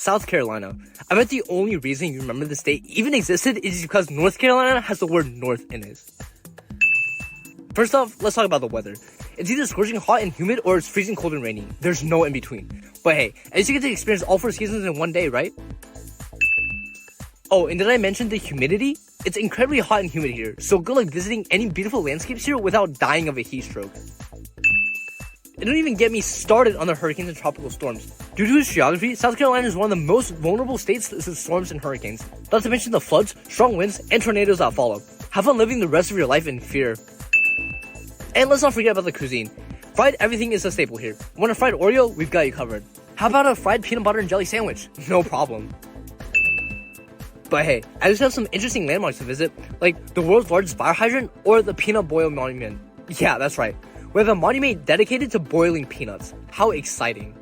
South Carolina. I bet the only reason you remember the state even existed is because North Carolina has the word north in it. First off, let's talk about the weather. It's either scorching hot and humid or it's freezing cold and rainy. There's no in between. But hey, at least you get to experience all 4 seasons in one day, right? Oh, and did I mention the humidity? It's incredibly hot and humid here, so good luck visiting any beautiful landscapes here without dying of a heat stroke. And don't even get me started on the hurricanes and tropical storms. Due to its geography, South Carolina is one of the most vulnerable states to storms and hurricanes. Not to mention the floods, strong winds, and tornadoes that follow. Have fun living the rest of your life in fear. And let's not forget about the cuisine. Fried everything is a staple here. Want a fried Oreo? We've got you covered. How about a fried peanut butter and jelly sandwich? No problem. But hey, I just have some interesting landmarks to visit, like the world's largest fire hydrant or the Peanut Boil Monument. Yeah, that's right. We have a monument dedicated to boiling peanuts. How exciting.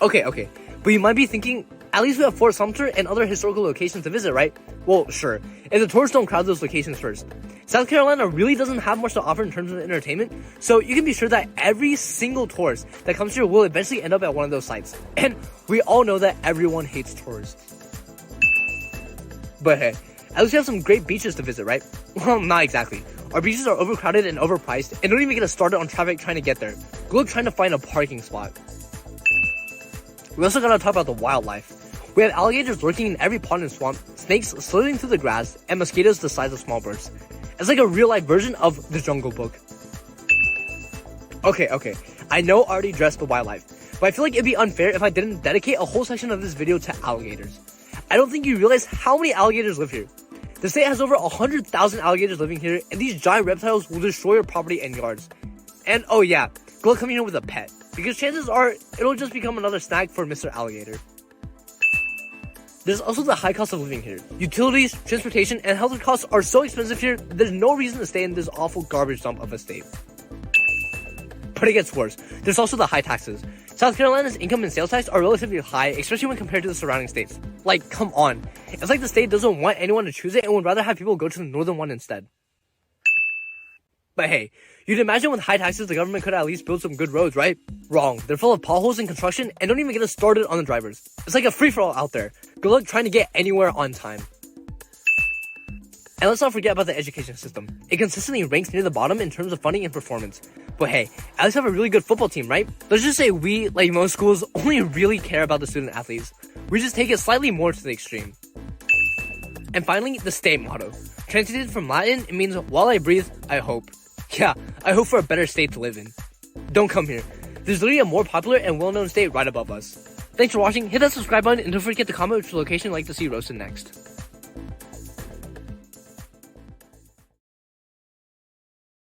Okay, but you might be thinking, at least we have Fort Sumter and other historical locations to visit, right? Well, sure, if the tourists don't crowd those locations first. South Carolina really doesn't have much to offer in terms of entertainment, so you can be sure that every single tourist that comes here will eventually end up at one of those sites. And we all know that everyone hates tourists. But hey, at least we have some great beaches to visit, right? Well, not exactly. Our beaches are overcrowded and overpriced, and don't even get us started on traffic trying to get there. Good luck trying to find a parking spot. We also gotta talk about the wildlife. We have alligators lurking in every pond and swamp, snakes slithering through the grass, and mosquitoes the size of small birds. It's like a real-life version of The Jungle Book. Okay, I know I already addressed the wildlife, but I feel like it'd be unfair if I didn't dedicate a whole section of this video to alligators. I don't think you realize how many alligators live here. The state has over 100,000 alligators living here, and these giant reptiles will destroy your property and yards. And oh yeah, good luck coming here with a pet, because chances are it'll just become another snack for Mr. Alligator. There's also the high cost of living here. Utilities, transportation, and healthcare costs are so expensive here, there's no reason to stay in this awful garbage dump of a state. But it gets worse. There's also the high taxes. South Carolina's income and sales tax are relatively high, especially when compared to the surrounding states. Like, come on. It's like the state doesn't want anyone to choose it and would rather have people go to the northern one instead. But hey, you'd imagine with high taxes the government could at least build some good roads, right? Wrong. They're full of potholes and construction, and don't even get us started on the drivers. It's like a free-for-all out there. Good luck trying to get anywhere on time. And let's not forget about the education system. It consistently ranks near the bottom in terms of funding and performance. But hey, at least have a really good football team, right? Let's just say we, like most schools, only really care about the student athletes. We just take it slightly more to the extreme. And finally, the state motto. Translated from Latin, it means, while I breathe, I hope. Yeah, I hope for a better state to live in. Don't come here. There's literally a more popular and well-known state right above us. Thanks for watching, hit that subscribe button, and don't forget to comment which location you'd like to see roasted next.